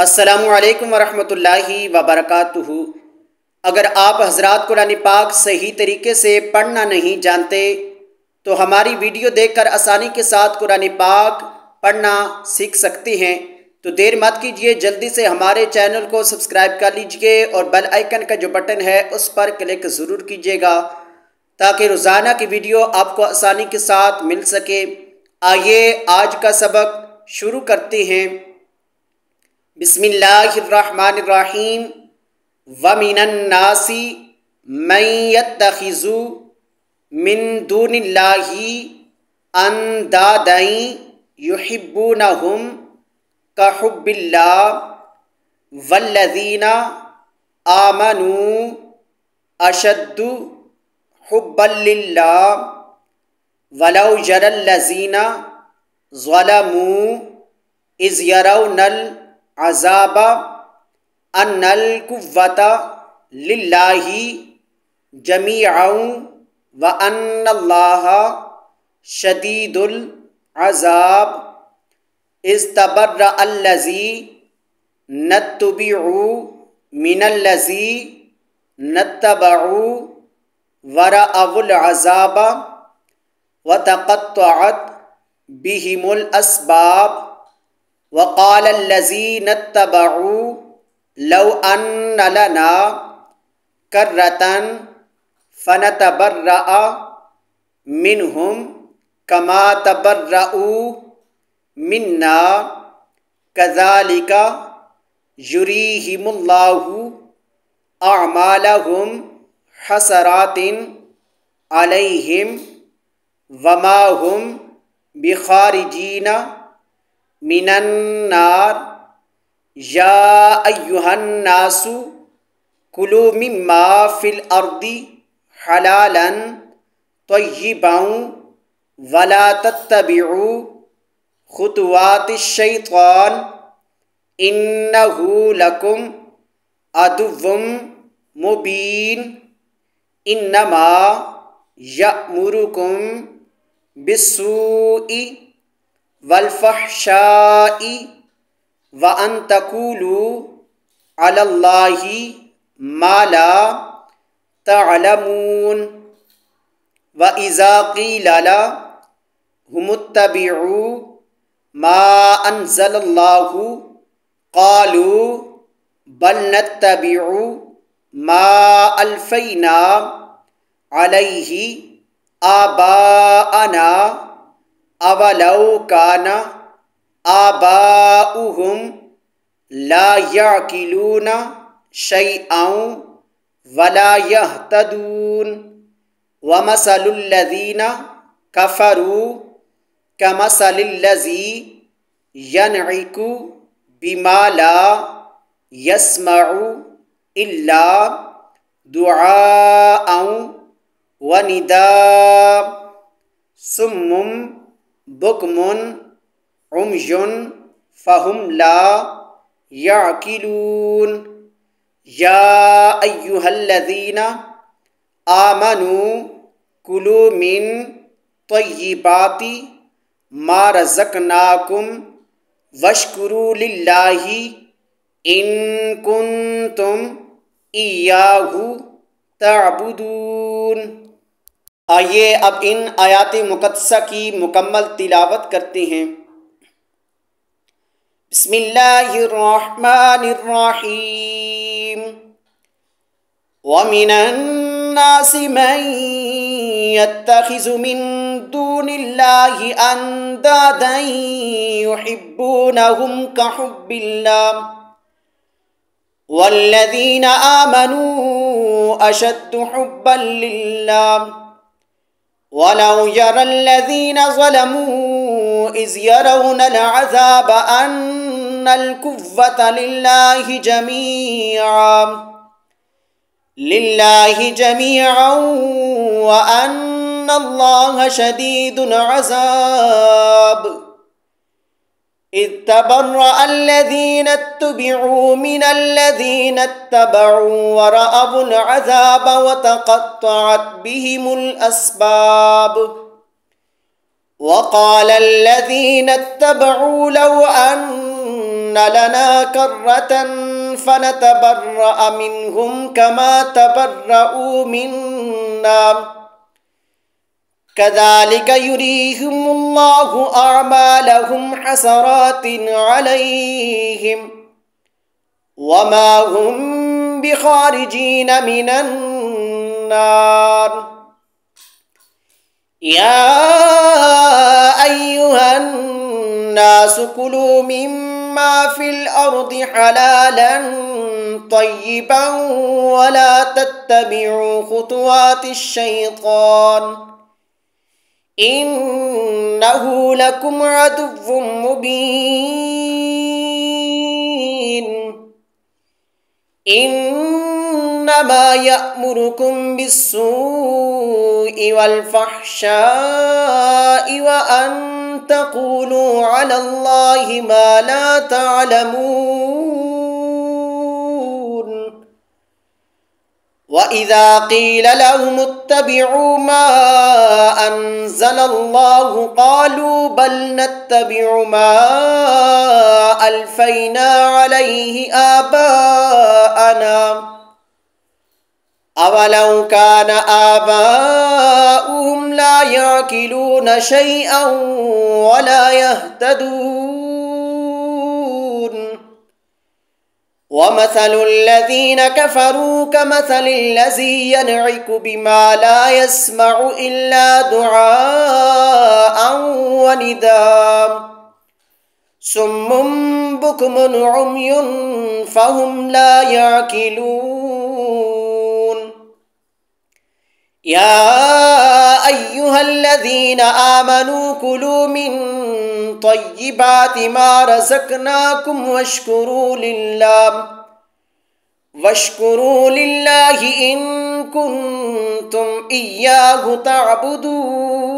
السلام علیکم ورحمۃ اللہ وبرکاتہ۔ اگر آپ حضرات قرآن پاک صحیح طریقے سے پڑھنا نہیں جانتے تو ہماری ویڈیو دیکھ کر آسانی کے ساتھ قرآن پاک پڑھنا سیکھ سکتے ہیں۔ تو دیر مت کیجیے، جلدی سے ہمارے چینل کو سبسکرائب کر لیجئے اور بیل آئیکن کا جو بٹن ہے اس پر کلک ضرور کیجیے گا تاکہ روزانہ کی ویڈیو آپ کو آسانی کے ساتھ مل سکے۔ آئیے آج کا سبق شروع کرتے ہیں۔ بسم اللہ الرحمن الرحیم۔ وَمِنَ النَّاسِ مَن يَتَّخِذُ مِن دُونِ اللَّهِ أَندَادًا يُحِبُّونَهُمْ كَحُبِّ اللَّهِ وَالَّذِينَ آمَنُوا أَشَدُّ حُبًّا لِلَّهِ وَلَوْ يَرَى الَّذِينَ ظَلَمُوا إِذْ يَرَوْنَ الْعَذَابَ أَنَّ الْقُوَّةَ لِلَّهِ جَمِيعًا وَأَنَّ اللَّهَ شَدِيدُ الْعَذَابِ إِذْ تَبَرَّأَ الَّذِينَ اتُّبِعُوا مِنَ الَّذِينَ اتَّبَعُوا وَرَأَوُا الْعَذَابَ وَتَقَطَّعَتْ بِهِمُ الْأَسْبَابُ وَقَالَ الَّذِينَ اتَّبَعُوا لَوْ أَنَّ لَنَا كَرَّةً فَنَتَبَرَّأَ مِنْهُمْ كَمَا تَبَرَّؤُوا مِنَّا كَذَلِكَ يُرِيهِمُ اللَّهُ أَعْمَالَهُمْ حَسَرَاتٍ عَلَيْهِمْ وَمَا هُمْ بِخَارِجِينَ مِنَ النَّارِ۔ يَا أَيُّهَا النَّاسُ كُلُوا مِمَّا فِي الْأَرْضِ حَلَالًا طَيِّبًا وَلَا تَتَّبِعُوا خُطُوَاتِ الشَّيْطَانِ إِنَّهُ لَكُمْ عَدُوٌّ مُّبِينٌ۔ إِنَّمَا يَأْمُرُكُم بِالسُّوءِ وَالْفَحْشَاءِ وَأَن تَقُولُوا عَلَى اللَّهِ مَا لَا تَعْلَمُونَ۔ وَإِذَا قِيلَ لَهُمُ اتَّبِعُوا مَا أَنزَلَ اللَّهُ قَالُوا بَلْ نَتَّبِعُ مَا أَلْفَيْنَا عَلَيْهِ آبَاءَنَا أَوَلَوْ كَانَ آبَاؤُهُمْ لَا يَعْقِلُونَ شَيْئًا وَلَا يَهْتَدُونَ۔ وَمَثَلُ الَّذِينَ كَفَرُوا كَمَثَلِ الَّذِي يَنْعِقُ بِمَا لَا يَسْمَعُ إِلَّا دُعَاءً وَنِدَاءً صُمٌّ بُكْمٌ عُمْيٌ فَهُمْ لَا يَعْقِلُونَ۔ يَا أَيُّهَا الَّذِينَ آمَنُوا كُلُوا مِن طَيِّبَاتِ مَا رَزَقْنَاكُمْ وَاشْكُرُوا لِلَّهِ إِن كُنتُمْ إِيَّاهُ تَعْبُدُونَ۔ آئیے اب ان آیات مقدسہ کی مکمل تلاوت کرتے ہیں۔ بسم اللہ الرحمن الرحیم۔ وَمِنَ النَّاسِ مَن يَتَّخِذُ مِن دُونِ اللَّهِ أَندَادًا يُحِبُّونَهُمْ كَحُبِّ اللَّهِ وَالَّذِينَ آمَنُوا أَشَدُّ حُبًّا لِلَّهِ وَلَوْ يَرَى الَّذِينَ ظَلَمُوا إِذْ يَرَوْنَ الْعَذَابَ أَنَّ الْقُوَّةَ لِلَّهِ جَمِيعًا وَأَنَّ اللَّهَ شَدِيدُ الْعَذَابِ إِذْ تَبَرَّأَ الَّذِينَ اتُّبِعُوا مِنَ الَّذِينَ اتَّبَعُوا وَرَأَوُا الْعَذَابَ وَتَقَطَّعَتْ بِهِمُ الْأَسْبَابُ وَقَالَ الَّذِينَ اتَّبَعُوا لَوْ أَنَّ لنا كرة فنتبرأ منهم كما تبرؤوا منا كذلك يريهم الله أعمالهم حسرات عليهم وما هم بخارجين من النار. يا أيها الناس كلوا مما في الأرض حلالا طيبا ولا تتبعوا خطوات الشيطان إنه لكم عدو مبين. إنما يأمركم بالسوء والفحشاء وأن تقولوا على الله ما لا تعلمون. وإذا قيل لهم اتبعوا ما أنزل الله قالوا بل نتبع ما ألفينا عليه آباءنا أولو كان آباؤهم لا يعقلون شيئا ولا يهتدون. ومثل الذين كفروا كمثل الذي ينعق بما لا يسمع إلا دعاء ونداء صم بكم عمي فهم لا يعقلون. يا أيها الذين آمنوا كلوا من طيبات ما رزقناكم واشكروا لله إن كنتم إياه تعبدون.